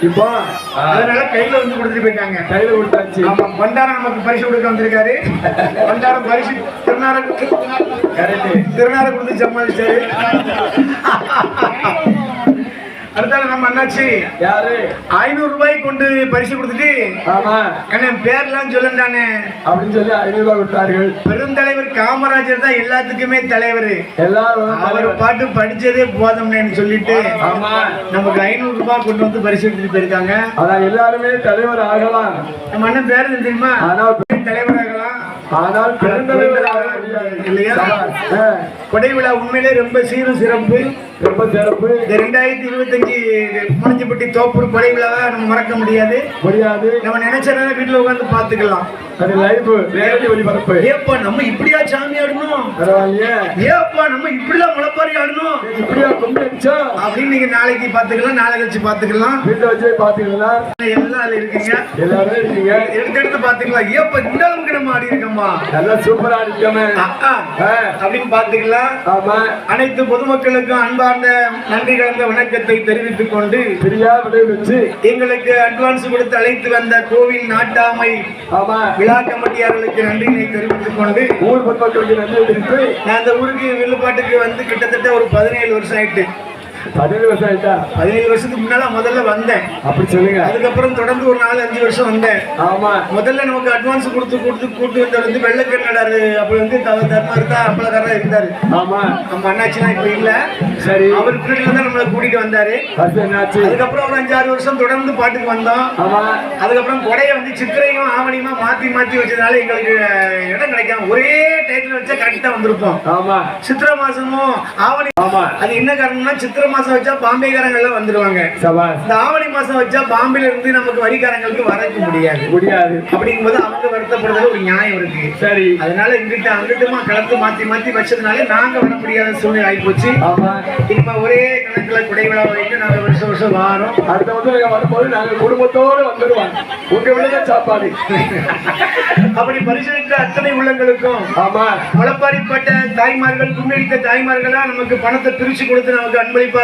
இப்போ அதனால கையில வந்து கொடுத்துட்டு போயிட்டாங்க. கையில கொடுத்தாச்சு. ஆமா, பண்டாரம் நமக்கு பரிசு கொடுக்க வந்திருக்காரு. பண்டாரம் பரிசு திருநார கொடுத்து சமாளிச்சாரு. அடுத்தால நம்ம அண்ணாச்சி யாரு 500 ரூபாய் கொண்டு பரிசு கொடுத்துட்டு, ஆமா கண்ணன் பேர்லாம் சொல்லண்டானே அப்படின்னு சொல்லி 500 ரூபாய் கொடுத்தார்கள். பெருந்தலைவர் காமராஜர் தான் எல்லாத்துக்குமே தலைவர். எல்லாரும் அவர் பாட்டு படிச்சதே போதும்னு சொல்லிட்டு ஆமா நமக்கு 500 ரூபாய் கொண்டு வந்து பரிசு எடுத்துட்டு போயிருக்காங்க. அதான் எல்லாருமே தலைவர் ஆகலாம். நம்ம அண்ணன் பேரு தெரியுமா? ஆனால் தலைவர் ஆகலாம், ஆனால் பெருந்தலைவர் ஆக முடியாது இல்லையா? கொடை விழா உண்மையிலே ரொம்ப சீரும் சிறப்பு, ரொம்ப சிறப்பு. இந்த 2025 முனிஞ்சிப்பட்டி தோப்பூர் கொடை விழாவை நம்ம மறக்க முடியாது. நம்ம நினைச்ச வீட்டுல உட்காந்து பாத்துக்கலாம். அது லைவ் நேரடி ஒளிபரப்பு. ஏப்பா நம்ம இப்படியா சாமி ஆடணும், பரவாயில்லையே, ஏப்பா நம்ம இப்படிலாம் முளைப்பாரி ஆடணும், இப்படியா கொண்டு அடிச்சா அப்படின்னு நீங்க நாளைக்கு பாத்துக்கலாம், நாளை கழிச்சு பாத்துக்கலாம், வீட்டை வச்சு பாத்துக்கலாம். எல்லாம் அதுல இருக்கீங்க, எல்லாரும் இருக்கீங்க, எடுத்து பாத்துக்கலாம். ஏப்பா இந்த அளவுக்கு நம்ம ஆடி இருக்கோமா, நல்லா சூப்பரா அடிக்கமே அப்படின்னு பாத்துக்கலாம். ஆமா, அனைத்து பொதுமக்களுக்கும் அன்பார்ந்த நன்றி கலந்த வணக்கத்தை தெரிவித்துக் கொண்டு பிரியா விளைவிச்சு எங்களுக்கு அட்வான்ஸ் கொடுத்து அழைத்து வந்த கோவில் நாட்டாமை ஆமா விழா கமிட்டியாளர்களுக்கு நன்றியை தெரிவித்துக் கொண்டு ஊர் பொதுமக்களுக்கு நன்றி தெரிவித்து நான் அந்த ஊருக்கு வில்லுப்பாட்டுக்கு வந்து கிட்டத்தட்ட ஒரு 17 வருஷம் ஆயிட்டு. 17 வருஷம் ஆயிட்டா? 17 வருஷத்துக்கு முன்னால முதல்ல வந்தேன். அப்படி சொல்லுங்க. அதுக்கப்புறம் தொடர்ந்து ஒரு 4-5 வருஷம் வந்தேன். ஆமா, முதல்ல நமக்கு அட்வான்ஸ் கொடுத்து கூட்டு வந்தவர் வந்து வெள்ளக்கண்ணடாரு. அப்படி வந்து தர்மர்த்தா அப்பளக்காரா இருந்தாரு. ஆமா, நம்ம அண்ணாச்சிலாம் இப்ப இல்ல. சரி, அவர் பின்னாடி தான் நம்மளை கூட்டிட்டு வந்தாரு. அதுக்கப்புறம் ஒரு 5-6 வருஷம் தொடர்ந்து பாட்டுக்கு வந்தோம். ஆமா, அதுக்கப்புறம் கொடைய வந்து சித்திரையும் ஆவணியுமா மாத்தி வச்சதுனால எங்களுக்கு இடம் கிடைக்காம ஒரே டைட்டில் வச்சா கரெக்டா வந்திருப்போம். ஆமா, சித்திரை மாசமும் ஆவணி. ஆமா, அது என்ன காரணம்னா சித்திரை மாசம் வச்சா பாம்பேக்காரங்க எல்லாம் வந்துருவாங்க. இந்த ஆவணி மாசம் வச்சா பாம்பேல இருந்து நமக்கு வரிக்காரங்களுக்கு வரக்க முடியாது. அப்படிங்கும்போது அவங்க வருத்தப்படுறதுல ஒரு நியாயம் இருக்கு. சரி, அதனால இங்கிட்ட அங்கிட்டுமா கலந்து மாத்தி வச்சதுனால நாங்க வர முடியாத சூழ்நிலை ஆயிப்போச்சு. ஆமா, இப்ப ஒரே கணக்குல குடை விழா வைத்து நாங்க வருஷம் வாரோம். அடுத்த வந்து வரும்போது நாங்க குடும்பத்தோடு வந்துடுவாங்க. உங்க விட சாப்பாடு. அப்படி பரிசளித்த அத்தனை உள்ளங்களுக்கும் ஆமா, முளப்பாரிப்பட்ட தாய்மார்கள், கும்மிடித்த தாய்மார்களா நமக்கு பணத்தை பிரிச்சு கொடுத்து நமக்கு அன்பளிப்பாக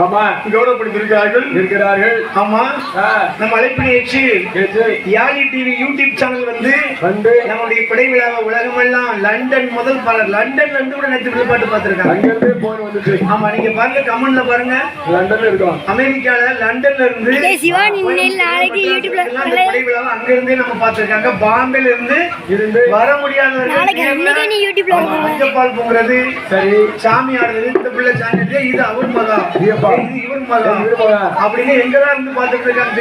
ஆமா கௌரவப்படுத்திருக்கிறார்கள். ஆமா, நம்ம அழைப்பு நிகழ்ச்சி யாழி டிவி யூடியூப் சேனல் வந்து நம்முடைய கொடை விழாவை உலகமெல்லாம் லண்டன் முதல் லண்டன்ல இருந்து கூட நேற்று பாட்டு பார்த்திருக்காங்க. ஆமா, நீங்க பாருங்க, கமெண்ட்ல பாருங்க, லண்டன்ல இருக்கோம், அமெரிக்கால லண்டன்ல இருந்து கொடை விழாவை அங்க இருந்தே நம்ம பார்த்திருக்காங்க. பாம்பேல இருந்து வர முடியாதவர்கள் பால் பொங்குறது, சரி, சாமி ஆடுறது, இந்த பிள்ளை சாமி, இது அவர் மகா, இது இவர் மகா அப்படின்னு எங்கதான் இருந்து பார்த்துட்டு இருக்காங்க.